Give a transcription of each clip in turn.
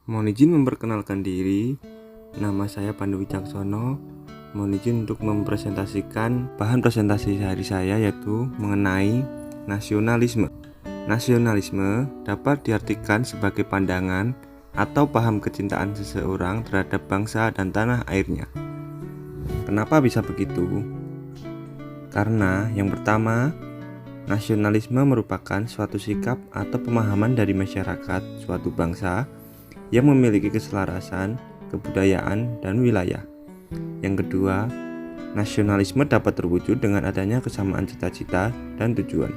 Mohon izin memperkenalkan diri, nama saya Pandu Wicaksono. Mohon izin untuk mempresentasikan bahan presentasi hari saya, yaitu mengenai nasionalisme. Nasionalisme dapat diartikan sebagai pandangan atau paham kecintaan seseorang terhadap bangsa dan tanah airnya. Kenapa bisa begitu? Karena yang pertama, nasionalisme merupakan suatu sikap atau pemahaman dari masyarakat suatu bangsa yang memiliki keselarasan, kebudayaan, dan wilayah. Yang kedua, nasionalisme dapat terwujud dengan adanya kesamaan cita-cita dan tujuan,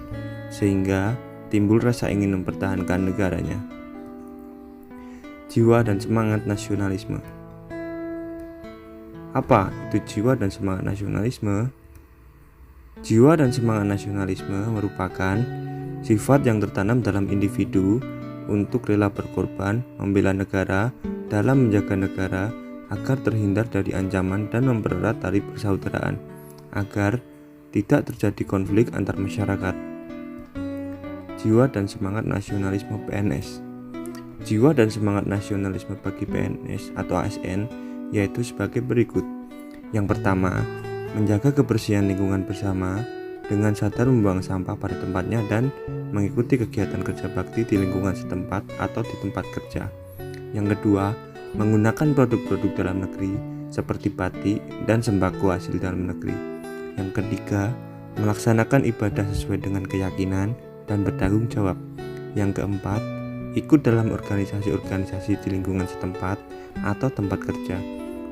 sehingga timbul rasa ingin mempertahankan negaranya. Jiwa dan semangat nasionalisme. Apa itu jiwa dan semangat nasionalisme? Jiwa dan semangat nasionalisme merupakan sifat yang tertanam dalam individu untuk rela berkorban membela negara dalam menjaga negara agar terhindar dari ancaman dan mempererat tali persaudaraan agar tidak terjadi konflik antar masyarakat. Jiwa dan semangat nasionalisme PNS. Jiwa dan semangat nasionalisme bagi PNS atau ASN yaitu sebagai berikut. Yang pertama, menjaga kebersihan lingkungan bersama dengan sadar membuang sampah pada tempatnya dan mengikuti kegiatan kerja bakti di lingkungan setempat atau di tempat kerja. Yang kedua, menggunakan produk-produk dalam negeri seperti batik dan sembako hasil dalam negeri. Yang ketiga, melaksanakan ibadah sesuai dengan keyakinan dan bertanggung jawab. Yang keempat, ikut dalam organisasi-organisasi di lingkungan setempat atau tempat kerja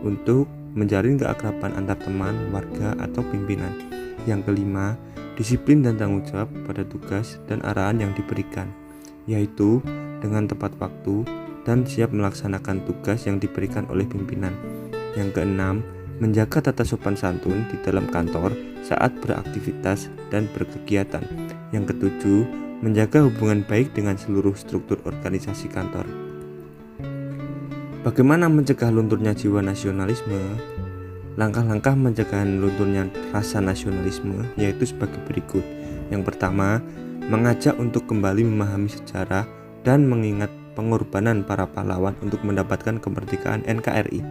untuk menjalin keakraban antar teman, warga, atau pimpinan. Yang kelima, disiplin dan tanggung jawab pada tugas dan arahan yang diberikan, yaitu dengan tepat waktu dan siap melaksanakan tugas yang diberikan oleh pimpinan. Yang keenam, menjaga tata sopan santun di dalam kantor saat beraktivitas dan berkegiatan. Yang ketujuh, menjaga hubungan baik dengan seluruh struktur organisasi kantor. Bagaimana mencegah lunturnya jiwa nasionalisme? Langkah-langkah mencegah lunturnya rasa nasionalisme yaitu sebagai berikut. Yang pertama, mengajak untuk kembali memahami sejarah dan mengingat pengorbanan para pahlawan untuk mendapatkan kemerdekaan NKRI.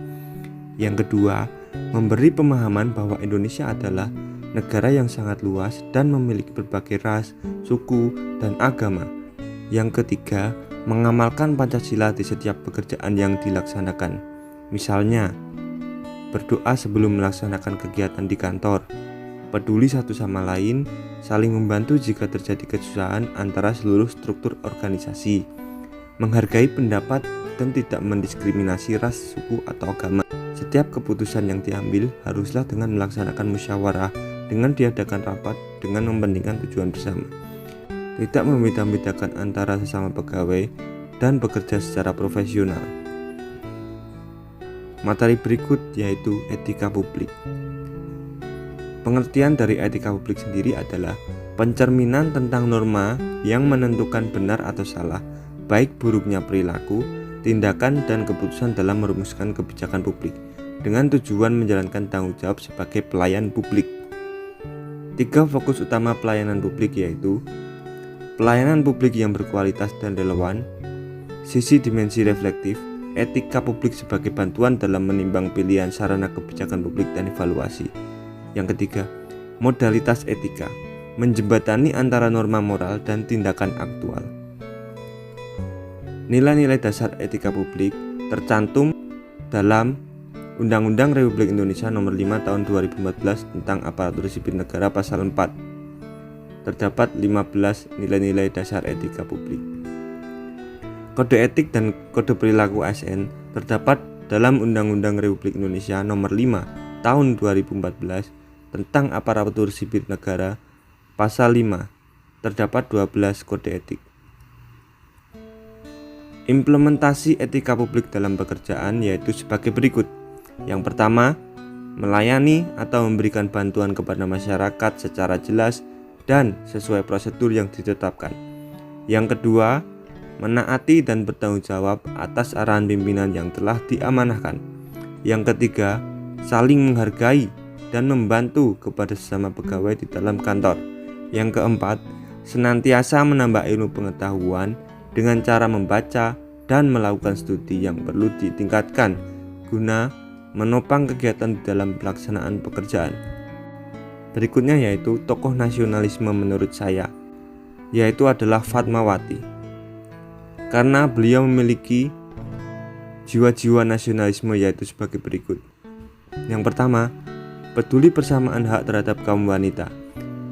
Yang kedua, memberi pemahaman bahwa Indonesia adalah negara yang sangat luas dan memiliki berbagai ras, suku, dan agama. Yang ketiga, mengamalkan Pancasila di setiap pekerjaan yang dilaksanakan. Misalnya, berdoa sebelum melaksanakan kegiatan di kantor, peduli satu sama lain, saling membantu jika terjadi kesusahan antara seluruh struktur organisasi, menghargai pendapat dan tidak mendiskriminasi ras, suku, atau agama. Setiap keputusan yang diambil haruslah dengan melaksanakan musyawarah dengan diadakan rapat dengan mementingkan tujuan bersama. Tidak membeda-bedakan antara sesama pegawai dan bekerja secara profesional. Materi berikut yaitu etika publik. Pengertian dari etika publik sendiri adalah pencerminan tentang norma yang menentukan benar atau salah, baik buruknya perilaku, tindakan, dan keputusan dalam merumuskan kebijakan publik, dengan tujuan menjalankan tanggung jawab sebagai pelayan publik. 3 fokus utama pelayanan publik yaitu pelayanan publik yang berkualitas dan relevan, sisi dimensi reflektif, etika publik sebagai bantuan dalam menimbang pilihan sarana kebijakan publik dan evaluasi. Yang ketiga, modalitas etika, menjembatani antara norma moral dan tindakan aktual. Nilai-nilai dasar etika publik tercantum dalam Undang-Undang Republik Indonesia Nomor 5 Tahun 2014 tentang Aparatur Sipil Negara Pasal 4. Terdapat 15 nilai-nilai dasar etika publik. Kode etik dan kode perilaku ASN terdapat dalam Undang-Undang Republik Indonesia Nomor 5 Tahun 2014 tentang Aparatur Sipil Negara Pasal 5. Terdapat 12 kode etik. Implementasi etika publik dalam pekerjaan yaitu sebagai berikut. Yang pertama, melayani atau memberikan bantuan kepada masyarakat secara jelas dan sesuai prosedur yang ditetapkan. Yang kedua, menaati dan bertanggung jawab atas arahan pimpinan yang telah diamanahkan. Yang ketiga, saling menghargai dan membantu kepada sesama pegawai di dalam kantor. Yang keempat, senantiasa menambah ilmu pengetahuan dengan cara membaca, dan melakukan studi yang perlu ditingkatkan guna menopang kegiatan di dalam pelaksanaan pekerjaan. Berikutnya yaitu tokoh nasionalisme menurut saya, yaitu adalah Fatmawati. Karena beliau memiliki jiwa-jiwa nasionalisme yaitu sebagai berikut. Yang pertama, peduli persamaan hak terhadap kaum wanita.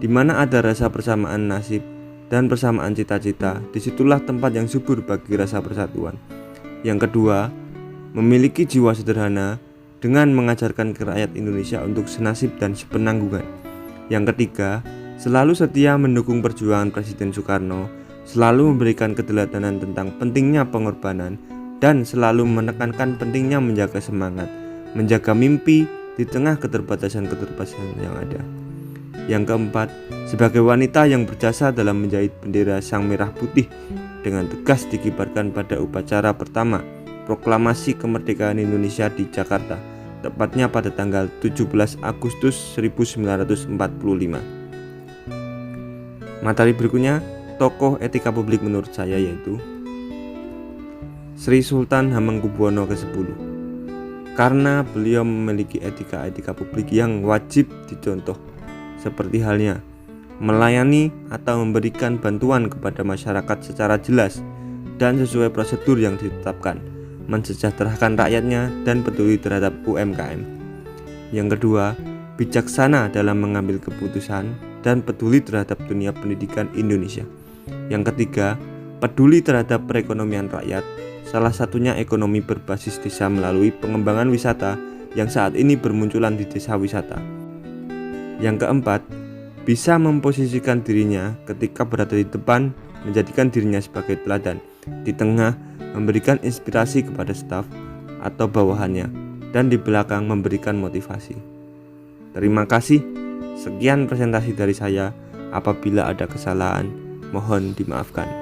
Di mana ada rasa persamaan nasib dan persamaan cita-cita, disitulah tempat yang subur bagi rasa persatuan. Yang kedua, memiliki jiwa sederhana dengan mengajarkan ke rakyat Indonesia untuk senasib dan sepenanggungan. Yang ketiga, selalu setia mendukung perjuangan Presiden Soekarno, selalu memberikan keteladanan tentang pentingnya pengorbanan, dan selalu menekankan pentingnya menjaga semangat, menjaga mimpi di tengah keterbatasan-keterbatasan yang ada. Yang keempat, sebagai wanita yang berjasa dalam menjahit bendera Sang Merah Putih dengan tegas dikibarkan pada upacara pertama Proklamasi Kemerdekaan Indonesia di Jakarta, tepatnya pada tanggal 17 Agustus 1945. Materi berikutnya, tokoh etika publik menurut saya yaitu Sri Sultan Hamengkubuwono ke-10. Karena beliau memiliki etika-etika publik yang wajib dicontoh, seperti halnya melayani atau memberikan bantuan kepada masyarakat secara jelas dan sesuai prosedur yang ditetapkan, mensejahterakan rakyatnya dan peduli terhadap UMKM. Yang kedua, bijaksana dalam mengambil keputusan dan peduli terhadap dunia pendidikan Indonesia. Yang ketiga, peduli terhadap perekonomian rakyat, salah satunya ekonomi berbasis desa melalui pengembangan wisata yang saat ini bermunculan di desa wisata. Yang keempat, bisa memposisikan dirinya ketika berada di depan, menjadikan dirinya sebagai teladan, di tengah memberikan inspirasi kepada staf atau bawahannya, dan di belakang memberikan motivasi. Terima kasih. Sekian presentasi dari saya. Apabila ada kesalahan, mohon dimaafkan.